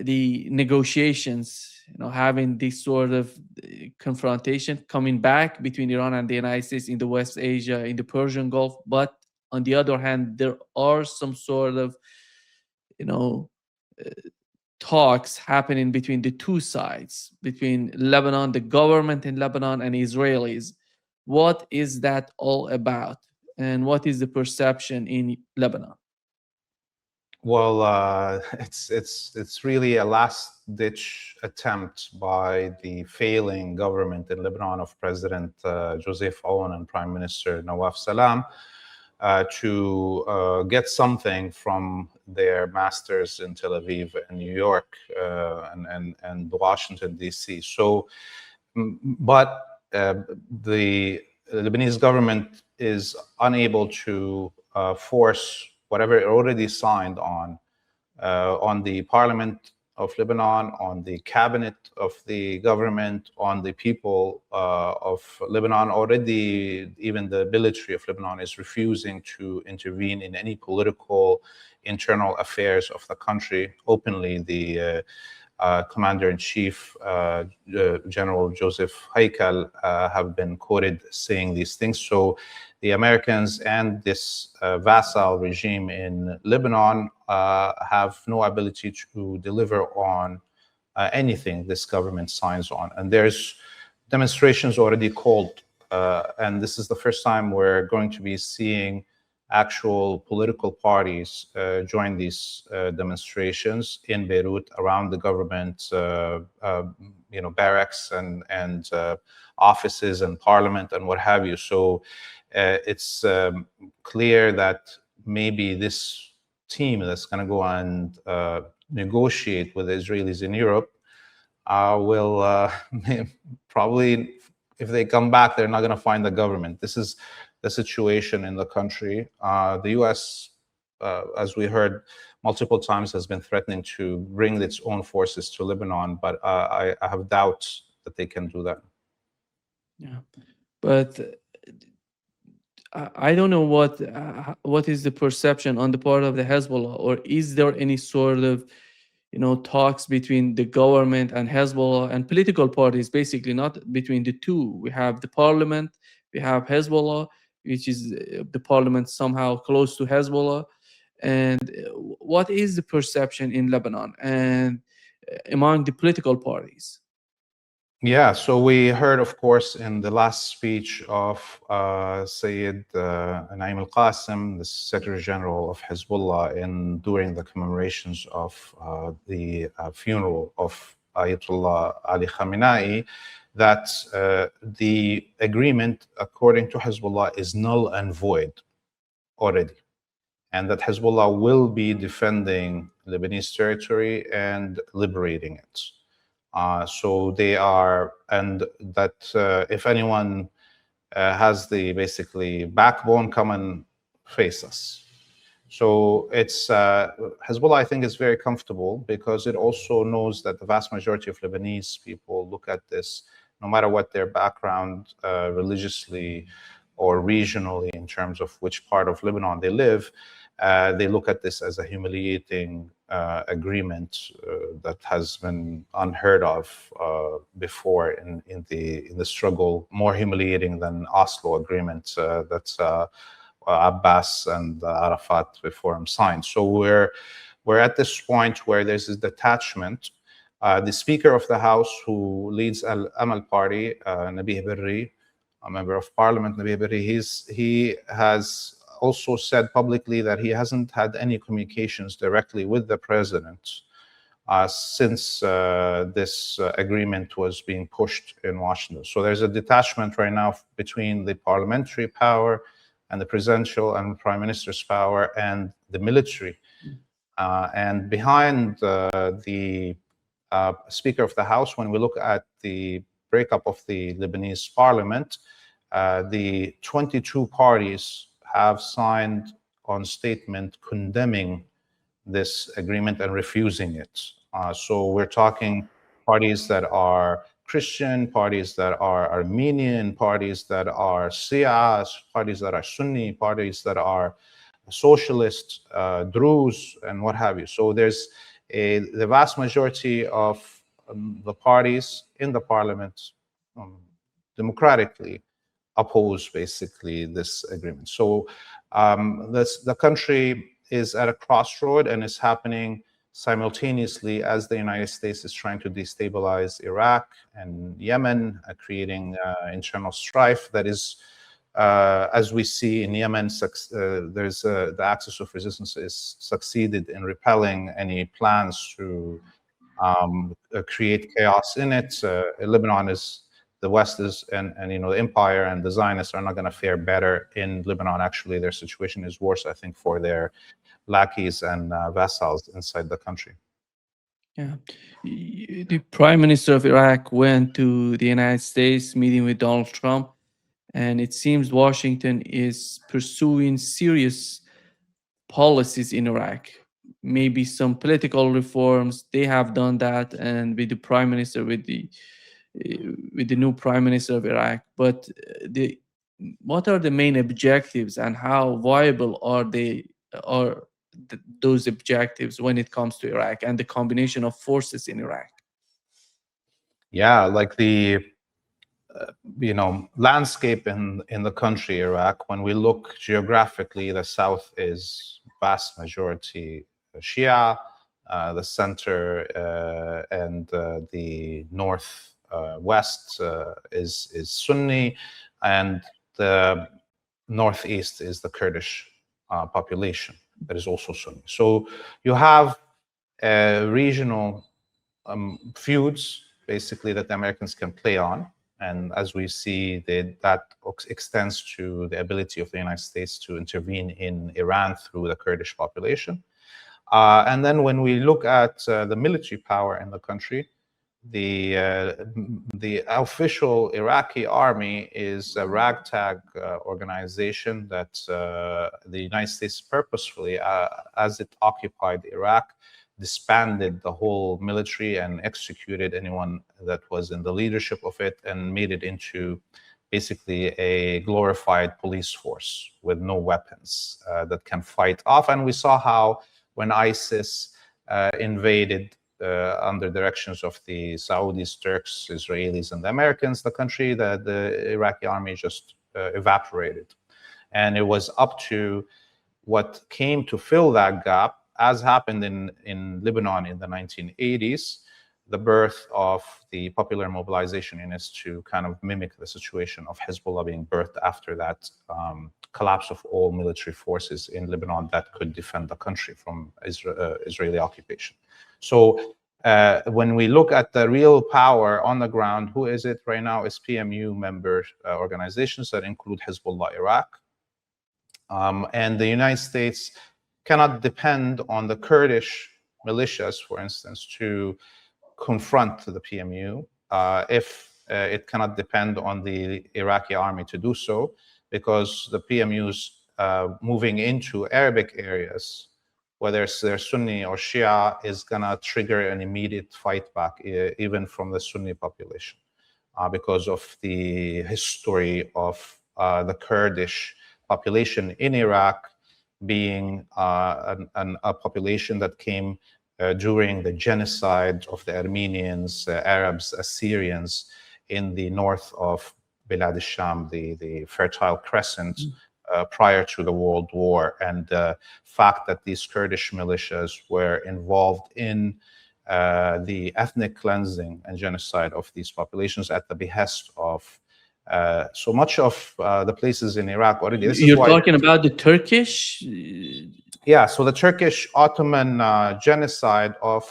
the negotiations, having this sort of confrontation coming back between Iran and the United States in the West Asia, in the Persian Gulf. But on the other hand, there are some sort of, you know, uh, talks happening between the two sides, between Lebanon, the government in Lebanon, and Israelis. What is that all about? And what is the perception in Lebanon? Well, it's really a last-ditch attempt by the failing government in Lebanon of President Joseph Aoun and Prime Minister Nawaf Salam to get something from their masters in Tel Aviv and New York and Washington D.C. So, but the Lebanese government is unable to force whatever it already signed on the parliament of Lebanon, on the cabinet of the government, on the people of Lebanon. Already, even the military of Lebanon is refusing to intervene in any political internal affairs of the country. Openly, the Commander-in-Chief, General Joseph Haikal, have been quoted saying these things. So the Americans and this vassal regime in Lebanon have no ability to deliver on anything this government signs on. And there's demonstrations already called, and this is the first time we're going to be seeing actual political parties join these demonstrations in Beirut around the government, barracks and offices and parliament and what have you. So it's clear that maybe this team that's going to go and negotiate with the Israelis in Europe will probably, if they come back, they're not going to find the government. This is the situation in the country. The U.S., as we heard multiple times, has been threatening to bring its own forces to Lebanon, but I have doubts that they can do that. Yeah, but I don't know what is the perception on the part of the Hezbollah, or is there any sort of talks between the government and Hezbollah and political parties, basically, not between the two. We have the parliament, we have Hezbollah, which is the parliament somehow close to Hezbollah. And what is the perception in Lebanon and among the political parties? Yeah, so we heard, of course, in the last speech of Sayyid Naim al-Qasim, the Secretary General of Hezbollah, during the commemorations of the funeral of Ayatollah Ali Khamenei, that the agreement, according to Hezbollah, is null and void already, and that Hezbollah will be defending Lebanese territory and liberating it. So they are, and that if anyone has the basically backbone, come and face us. So it's Hezbollah, I think, is very comfortable because it also knows that the vast majority of Lebanese people look at this, no matter what their background religiously or regionally in terms of which part of Lebanon they live, they look at this as a humiliating agreement that has been unheard of before in the struggle, more humiliating than Oslo agreement that Abbas and Arafat before him signed. So we're at this point where there's this detachment. The Speaker of the House, who leads Al Amal Party, Nabih Berri, a member of Parliament, Nabih Berri, he has also said publicly that he hasn't had any communications directly with the president since this agreement was being pushed in Washington. So there's a detachment right now between the parliamentary power and the presidential and prime minister's power and the military. And behind the Speaker of the House, when we look at the breakup of the Lebanese parliament, the 22 parties have signed on statement condemning this agreement and refusing it. So we're talking parties that are Christian, parties that are Armenian, parties that are Shia, parties that are Sunni, parties that are socialist, Druze, and what have you. So there's the vast majority of the parties in the parliament democratically oppose basically this agreement. So the country is at a crossroad and is happening simultaneously as the United States is trying to destabilize Iraq and Yemen, creating internal strife that is, as we see in Yemen, there's the axis of resistance is succeeded in repelling any plans to create chaos in it. Lebanon is the West is and the empire and the Zionists are not going to fare better in Lebanon. Actually, their situation is worse, I think, for their lackeys and vassals inside the country. Yeah. The Prime Minister of Iraq went to the United States, meeting with Donald Trump, and it seems Washington is pursuing serious policies in Iraq. Maybe some political reforms. They have done that, and with the Prime Minister, with the new Prime Minister of Iraq. But the what are the main objectives, and how viable are those objectives when it comes to Iraq and the combination of forces in Iraq? Yeah, like the landscape in the country Iraq. When we look geographically, the south is vast majority Shia, the center and the north west is Sunni, and the northeast is the Kurdish population that is also Sunni. So you have regional feuds basically that the Americans can play on. And as we see, that extends to the ability of the United States to intervene in Iran through the Kurdish population. And then when we look at the military power in the country, the official Iraqi army is a ragtag organization that the United States purposefully, as it occupied Iraq, disbanded the whole military and executed anyone that was in the leadership of it and made it into basically a glorified police force with no weapons that can fight off. And we saw how when ISIS invaded under directions of the Saudis, Turks, Israelis, and the Americans, the country, the Iraqi army just evaporated. And it was up to what came to fill that gap, as happened in Lebanon in the 1980s, the birth of the popular mobilization units to kind of mimic the situation of Hezbollah being birthed after that collapse of all military forces in Lebanon that could defend the country from Israeli occupation. So when we look at the real power on the ground, who is it right now? Is PMU member organizations that include Hezbollah Iraq. And the United States cannot depend on the Kurdish militias, for instance, to confront the PMU if it cannot depend on the Iraqi army to do so, because the PMUs moving into Arabic areas, whether they're Sunni or Shia, is going to trigger an immediate fight back, even from the Sunni population, because of the history of the Kurdish population in Iraq being a population that came during the genocide of the Armenians, Arabs, Assyrians in the north of Bilad al-Sham, the Fertile Crescent, prior to the World War. And the fact that these Kurdish militias were involved in the ethnic cleansing and genocide of these populations at the behest of so much of the places in Iraq already. You're talking about the Turkish? Yeah, so the Turkish Ottoman genocide of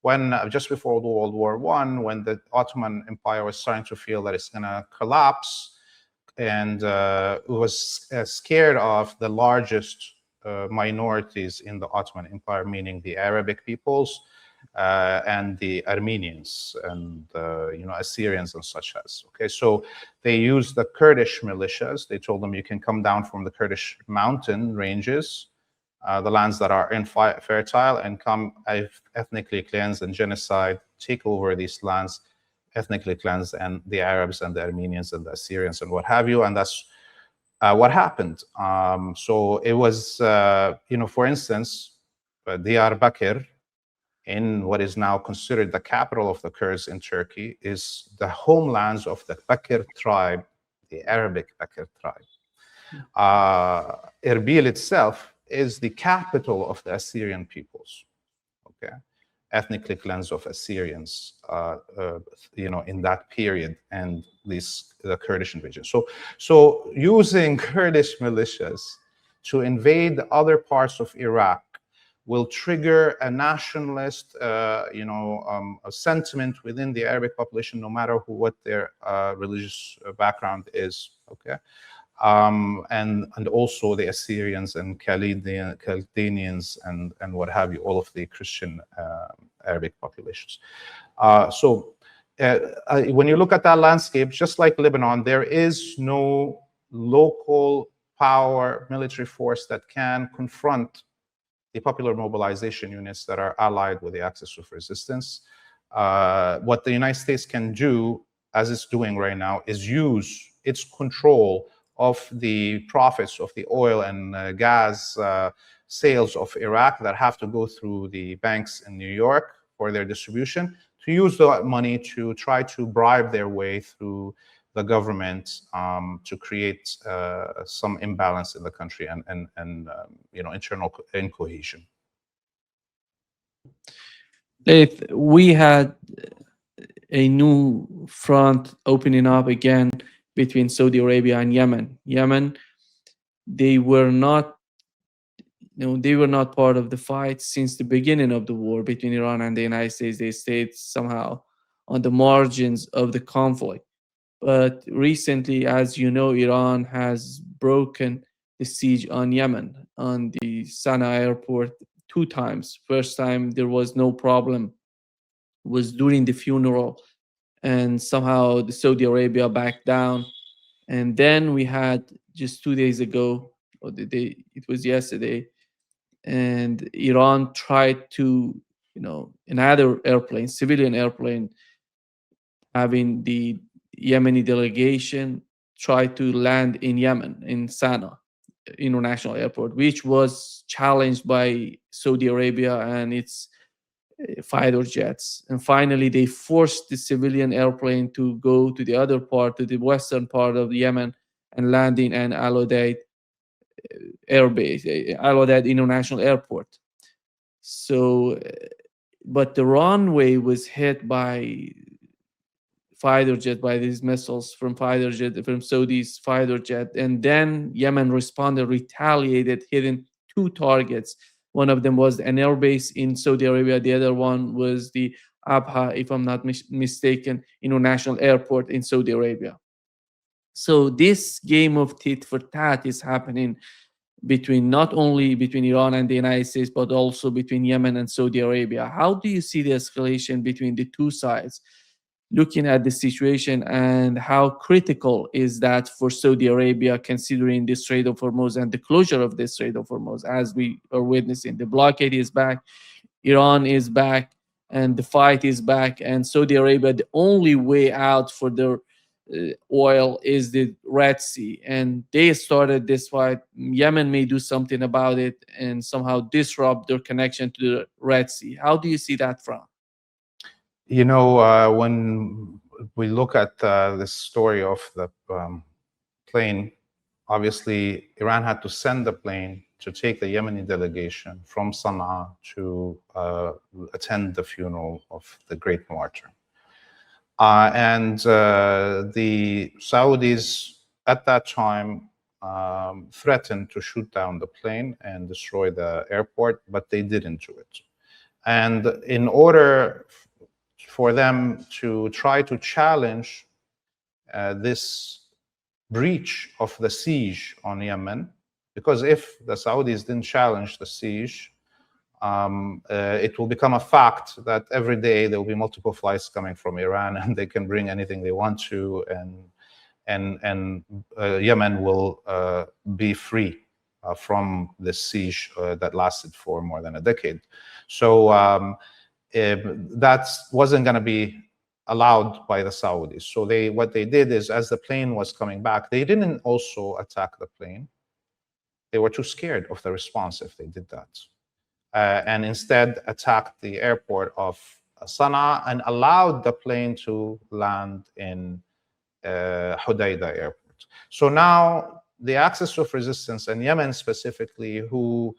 when just before World War I, when the Ottoman Empire was starting to feel that it's going to collapse, and was scared of the largest minorities in the Ottoman Empire, meaning the Arabic peoples and the Armenians and Assyrians and such as. Okay, so they used the Kurdish militias. They told them you can come down from the Kurdish mountain ranges, the lands that are infertile, and come ethnically cleanse and genocide, take over these lands, ethnically cleanse, and the Arabs and the Armenians and the Assyrians and what have you. And that's what happened. So it was, for instance, Diyarbakir in what is now considered the capital of the Kurds in Turkey is the homelands of the Bakr tribe, the Arabic Bakr tribe. Erbil itself is the capital of the Assyrian peoples, okay? Ethnically cleansed of Assyrians, in that period, and the Kurdish invasion. So using Kurdish militias to invade other parts of Iraq will trigger a nationalist, a sentiment within the Arabic population, no matter what their religious background is. Okay, and also the Assyrians and Chaldeans and what have you, all of the Christian Arabic populations. When you look at that landscape, just like Lebanon, there is no local power, military force that can confront the popular mobilization units that are allied with the Axis of Resistance. What the United States can do, as it's doing right now, is use its control of the profits of the oil and gas sales of Iraq that have to go through the banks in New York for their distribution, to use that money to try to bribe their way through the government to create some imbalance in the country and internal incohesion. Laith, we had a new front opening up again between Saudi Arabia and Yemen. Yemen, they were not part of the fight since the beginning of the war between Iran and the United States. They stayed somehow on the margins of the conflict. But recently, as you know, Iran has broken the siege on Yemen, on the Sana'a airport 2 times. First time there was no problem, was during the funeral, and somehow the Saudi Arabia backed down. And then we had just 2 days ago, or the day, it was yesterday, and Iran tried to, another airplane, civilian airplane, having the Yemeni delegation try to land in Yemen, in Sana'a International Airport, which was challenged by Saudi Arabia and its fighter jets. And finally, they forced the civilian airplane to go to the other part, to the western part of Yemen, and land in an Al Udeid airbase, Al Udeid International Airport. So, but the runway was hit by fighter jet, by these missiles from Saudi's fighter jet, and then Yemen responded, retaliated, hitting 2 targets. One of them was an airbase in Saudi Arabia. The other one was the Abha, if I'm not mistaken, international airport in Saudi Arabia. So this game of tit for tat is happening not only between Iran and the United States, but also between Yemen and Saudi Arabia. How do you see the escalation between the two sides, looking at the situation, and how critical is that for Saudi Arabia, considering the Strait of Hormuz and the closure of the Strait of Hormuz, as we are witnessing? The blockade is back, Iran is back, and the fight is back. And Saudi Arabia, the only way out for their oil is the Red Sea, and they started this fight. Yemen may do something about it and somehow disrupt their connection to the Red Sea. How do you see that from? When we look at this story of the plane, obviously Iran had to send the plane to take the Yemeni delegation from Sana'a to attend the funeral of the great martyr. And the Saudis at that time threatened to shoot down the plane and destroy the airport, but they didn't do it. And in order for them to try to challenge this breach of the siege on Yemen, because if the Saudis didn't challenge the siege, it will become a fact that every day there will be multiple flights coming from Iran, and they can bring anything they want to, and Yemen will be free from this siege that lasted for more than a decade. So that wasn't going to be allowed by the Saudis. So what they did is, as the plane was coming back, they didn't also attack the plane. They were too scared of the response if they did that. and instead attacked the airport of Sana'a and allowed the plane to land in Hodeidah airport. So now the axis of resistance in Yemen specifically, who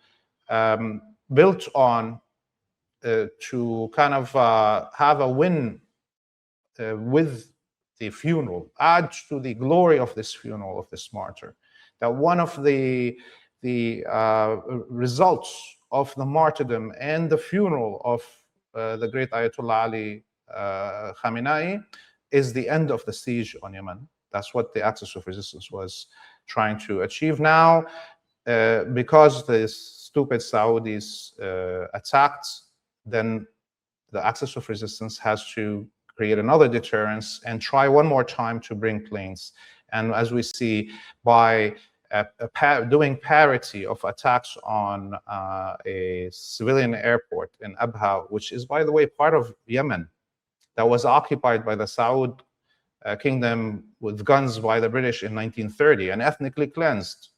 built on to kind of have a win with the funeral, add to the glory of this funeral of this martyr, that one of the results of the martyrdom and the funeral of the great Ayatollah Ali Khamenei is the end of the siege on Yemen. That's what the axis of resistance was trying to achieve. Now, because the stupid Saudis attacked, then the axis of resistance has to create another deterrence and try one more time to bring planes. And as we see, by doing parity of attacks on a civilian airport in Abha, which is, by the way, part of Yemen, that was occupied by the Saud kingdom with guns by the British in 1930 and ethnically cleansed.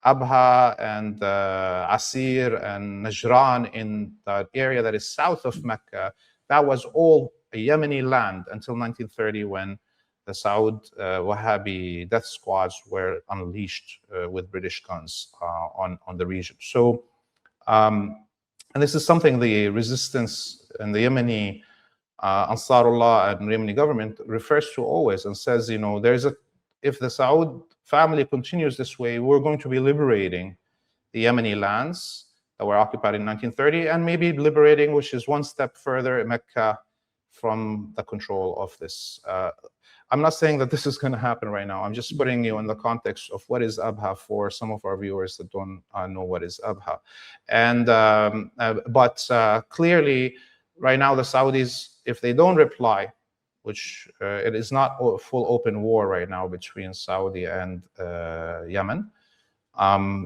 Abha and Asir and Najran in that area that is south of Mecca, that was all a Yemeni land until 1930 when the Saud Wahhabi death squads were unleashed with British guns on the region. So, and this is something the resistance and the Yemeni Ansarullah and Yemeni government refers to always and says, you know, if the Saud family continues this way, we're going to be liberating the Yemeni lands that were occupied in 1930 and maybe liberating, which is one step further, Mecca from the control of this. I'm not saying that this is going to happen right now. I'm just putting you in the context of what is Abha for some of our viewers that don't know what is Abha. And but clearly, right now the Saudis, if they don't reply, which it is not a full open war right now between Saudi and Yemen,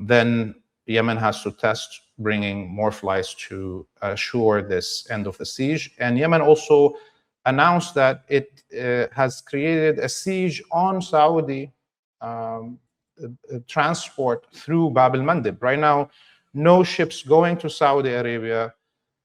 then Yemen has to test bringing more flights to assure this end of the siege. And Yemen also announced that it has created a siege on Saudi transport through Bab el-Mandeb. Right now, no ships going to Saudi Arabia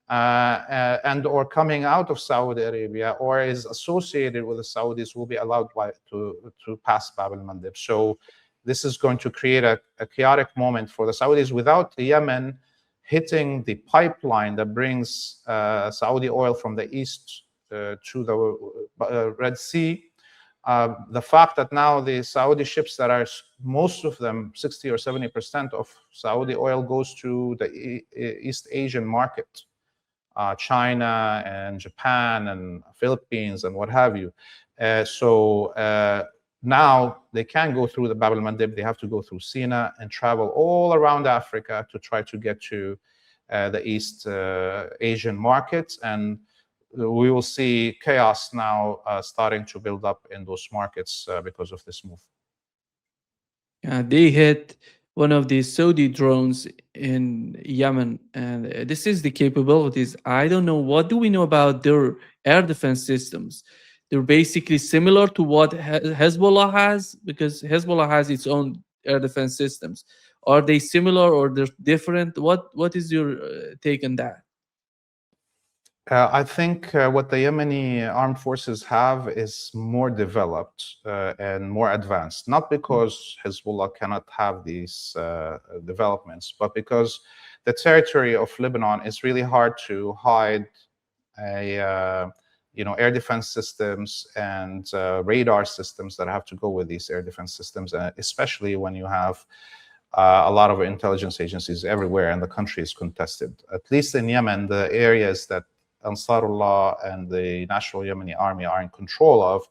and or coming out of Saudi Arabia or is associated with the Saudis will be allowed to pass Bab el-Mandeb. So this is going to create a chaotic moment for the Saudis without Yemen hitting the pipeline that brings Saudi oil from the east to the Red Sea. The fact that now the Saudi ships that are, most of them, 60 or 70% of Saudi oil goes to the East Asian market, China and Japan and Philippines and what have you. So now they can go through the Bab el-Mandeb. They have to go through Sina and travel all around Africa to try to get to the East Asian markets. And we will see chaos now starting to build up in those markets because of this move. They hit one of the Saudi drones in Yemen, and this is the capabilities. I don't know, what do we know about their air defense systems? They're basically similar to what Hezbollah has, because Hezbollah has its own air defense systems. Are they similar or they're different? What is your take on that? I think what the Yemeni armed forces have is more developed and more advanced, not because Hezbollah cannot have these developments, but because the territory of Lebanon is really hard to hide air defense systems and radar systems that have to go with these air defense systems, especially when you have a lot of intelligence agencies everywhere and the country is contested. At least in Yemen, the areas that Ansarullah and the National Yemeni Army are in control of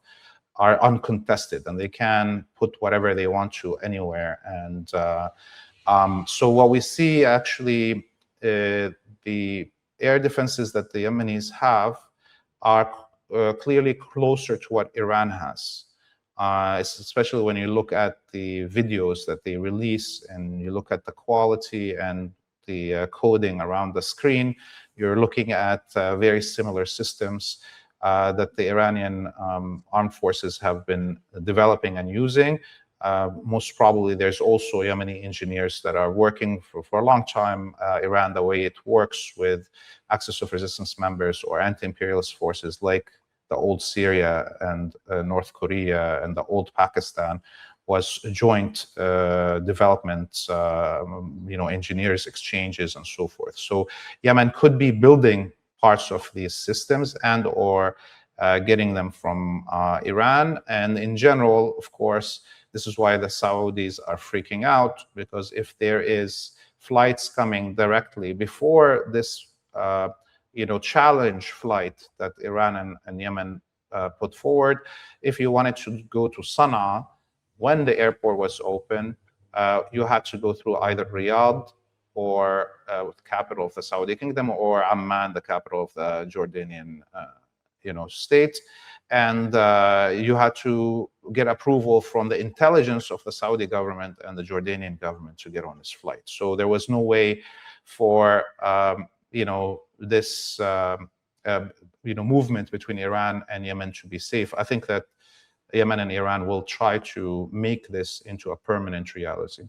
are uncontested, and they can put whatever they want to anywhere. And so what we see actually, the air defenses that the Yemenis have are clearly closer to what Iran has. Especially when you look at the videos that they release and you look at the quality and the coding around the screen, you're looking at very similar systems that the Iranian armed forces have been developing and using. Most probably, there's also Yemeni engineers that are working for a long time. Iran, the way it works with axis of resistance members or anti-imperialist forces like the old Syria and North Korea and the old Pakistan, was joint development, engineers exchanges and so forth. So Yemen could be building parts of these systems and or getting them from Iran. And in general, of course, this is why the Saudis are freaking out, because if there is flights coming directly before this, challenge flight that Iran and Yemen put forward, if you wanted to go to Sana'a, when the airport was open, you had to go through either Riyadh or the capital of the Saudi kingdom, or Amman, the capital of the Jordanian state. And you had to get approval from the intelligence of the Saudi government and the Jordanian government to get on this flight. So there was no way for this movement between Iran and Yemen to be safe. I think that Yemen and Iran will try to make this into a permanent reality.